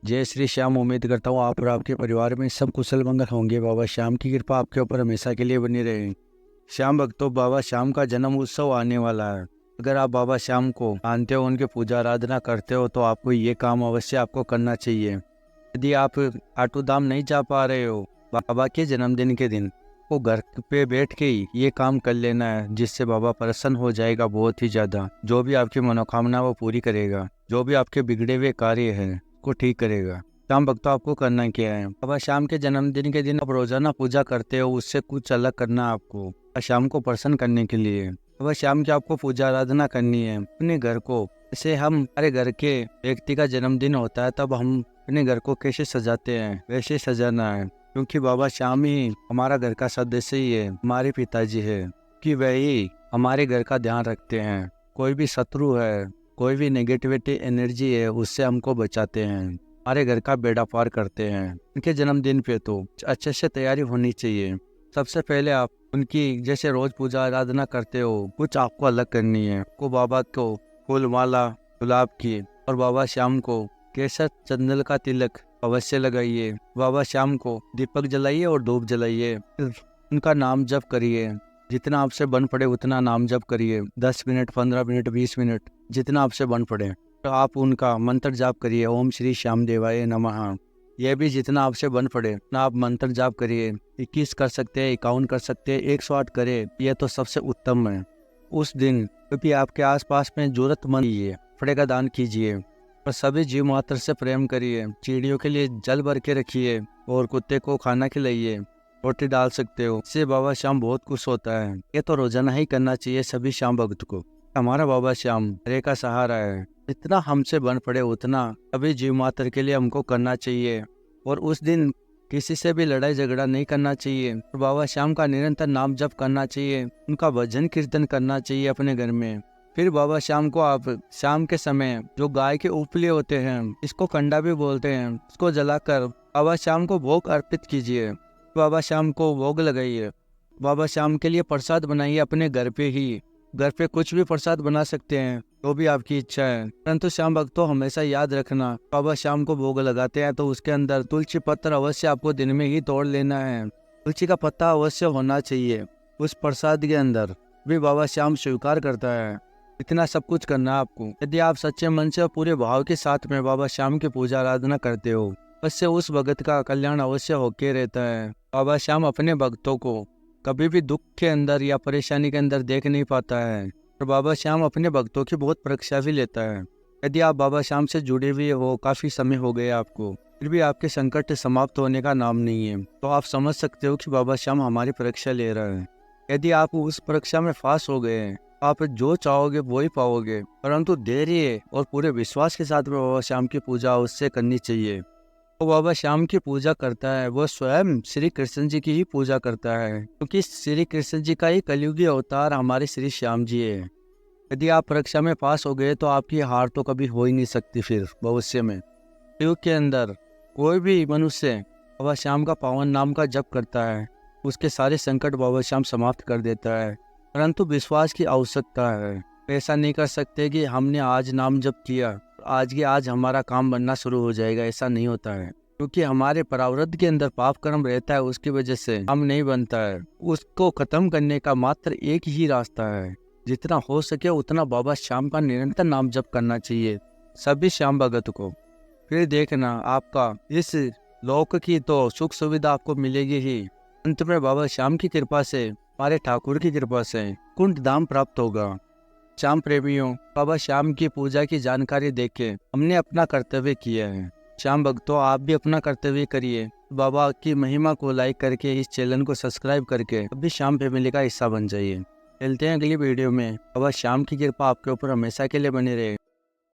जय श्री श्याम। उम्मीद करता हूँ आप और आपके परिवार में सब कुशल मंगल होंगे। बाबा श्याम की कृपा आपके ऊपर हमेशा के लिए बनी रहे। श्याम भक्तों, बाबा श्याम का जन्म उत्सव आने वाला है। अगर आप बाबा श्याम को मानते हो, उनकी पूजा आराधना करते हो, तो आपको ये काम अवश्य आपको करना चाहिए। यदि आप खाटू धाम नहीं जा पा रहे हो बाबा के जन्मदिन के दिन, तो घर पे बैठ के ही ये काम कर लेना है, जिससे बाबा प्रसन्न हो जाएगा बहुत ही ज्यादा। जो भी आपकी मनोकामना वो पूरी करेगा, जो भी आपके बिगड़े हुए कार्य हैं को ठीक करेगा। श्याम भक्तों, आपको करना क्या है? बाबा श्याम के जन्मदिन के दिन आप रोजाना पूजा करते हो, उससे कुछ अलग करना है आपको बाबा श्याम को प्रसन्न करने के लिए। बाबा श्याम की आपको पूजा आराधना करनी है अपने घर को। जैसे हमारे घर के व्यक्ति का जन्मदिन होता है, तब हम अपने घर को कैसे सजाते हैं वैसे सजाना है, क्योंकि बाबा श्याम ही हमारा घर का सदस्य ही है, हमारे पिताजी है, कि वही हमारे घर का ध्यान रखते हैं। कोई भी शत्रु है, कोई भी नेगेटिविटी एनर्जी है, उससे हमको बचाते हैं, हमारे घर का बेड़ा पार करते हैं। उनके जन्मदिन पे तो अच्छे से तैयारी होनी चाहिए। सबसे पहले आप उनकी जैसे रोज पूजा आराधना करते हो, कुछ आपको अलग करनी है। को बाबा को फूल माला गुलाब की और बाबा श्याम को केसर चंदन का तिलक अवश्य लगाइए। बाबा श्याम को दीपक जलाइए और धूप जलाइए। उनका नाम जप करिए, जितना आपसे बन पड़े उतना नाम जप करिए। 10 मिनट, 15 मिनट, 20 मिनट, जितना आपसे बन पड़े। तो आप उनका मंत्र जाप करिए, ओम श्री श्याम देवाय नमः। यह भी जितना आपसे बन पड़े ना आप मंत्र जाप करिए। 21 कर सकते हैं, 51 कर सकते हैं, 108 करे, यह तो सबसे उत्तम है। उस दिन क्योंकि आपके आसपास में जरूरतमंद है, कपड़े का दान कीजिए और सभी जीव मात्र से प्रेम करिए। चिड़ियों के लिए जल भर के रखिए और कुत्ते को खाना खिलाइए, रोटी डाल सकते हो। इससे बाबा श्याम बहुत खुश होता है। ये तो रोजाना ही करना चाहिए सभी श्याम भक्त को। हमारा बाबा श्याम हरे का सहारा है। जितना हमसे बन पड़े उतना सभी जीव मात्र के लिए हमको करना चाहिए। और उस दिन किसी से भी लड़ाई झगड़ा नहीं करना चाहिए और बाबा श्याम का निरंतर नाम जप करना चाहिए। उनका भजन कीर्तन करना चाहिए अपने घर में। फिर बाबा श्याम को आप शाम के समय जो गाय के उपले होते हैं, इसको कंडा भी बोलते हैं, उसको जलाकर बाबा श्याम को भोग अर्पित कीजिए। बाबा श्याम को भोग लगाइए। बाबा श्याम के लिए प्रसाद बनाइए अपने घर पे ही। घर पे कुछ भी प्रसाद बना सकते हैं, तो भी आपकी इच्छा है। परंतु श्याम भक्तों, हमेशा याद रखना, बाबा श्याम को भोग लगाते हैं तो उसके अंदर तुलसी पत्र अवश्य आपको दिन में ही तोड़ लेना है। तुलसी का पत्ता अवश्य होना चाहिए उस प्रसाद के अंदर, भी बाबा श्याम स्वीकार करता है। इतना सब कुछ करना है आपको। यदि आप सच्चे मन से और पूरे भाव के साथ में बाबा श्याम की पूजा आराधना करते हो, उससे उस भगत का कल्याण अवश्य होके रहता है। बाबा श्याम अपने भक्तों को कभी भी दुख के अंदर या परेशानी के अंदर देख नहीं पाता है, और बाबा श्याम अपने भक्तों की बहुत परीक्षा भी लेता है। यदि आप बाबा श्याम से जुड़े हुए हो, काफी समय हो गया आपको, फिर भी आपके संकट समाप्त होने का नाम नहीं है, तो आप समझ सकते हो कि बाबा श्याम हमारी परीक्षा ले रहा है। यदि आप उस परीक्षा में पास हो गए, आप जो चाहोगे वो ही पाओगे। परंतु धैर्य और पूरे विश्वास के साथ में बाबा श्याम की पूजा उससे करनी चाहिए। वो बाबा श्याम की पूजा करता है, वो स्वयं श्री कृष्ण जी की ही पूजा करता है, क्योंकि श्री कृष्ण जी का ही कलयुगी अवतार हमारे श्री श्याम जी है। यदि आप परीक्षा में पास हो गए तो आपकी हार तो कभी हो ही नहीं सकती। फिर भविष्य में युग के अंदर कोई भी मनुष्य बाबा श्याम का पावन नाम का जप करता है, उसके सारे संकट बाबा श्याम समाप्त कर देता है। परंतु विश्वास की आवश्यकता है। ऐसा नहीं कर सकते कि हमने आज नाम जप किया, आज के आज हमारा काम बनना शुरू हो जाएगा, ऐसा नहीं होता है। क्योंकि हमारे प्रारब्ध के अंदर पाप कर्म रहता है, उसकी वजह से हम नहीं बनता है। उसको खत्म करने का मात्र एक ही रास्ता है। जितना हो सके उतना बाबा श्याम का निरंतर नाम जप करना चाहिए सभी श्याम भगत को। फिर देखना, आपका इस लोक की तो सुख सुविधा आपको मिलेगी ही, अंत में बाबा श्याम की कृपा से, हमारे ठाकुर की कृपा से कुंठ धाम प्राप्त होगा। श्याम प्रेमियों, बाबा श्याम की पूजा की जानकारी देके हमने अपना कर्तव्य किया है। श्याम भक्तों, आप भी अपना कर्तव्य करिए। बाबा की महिमा को लाइक करके, इस चैनल को सब्सक्राइब करके अभी श्याम फैमिली का हिस्सा बन जाइए। मिलते हैं अगली वीडियो में। बाबा श्याम की कृपा आपके ऊपर हमेशा के लिए बनी रहे।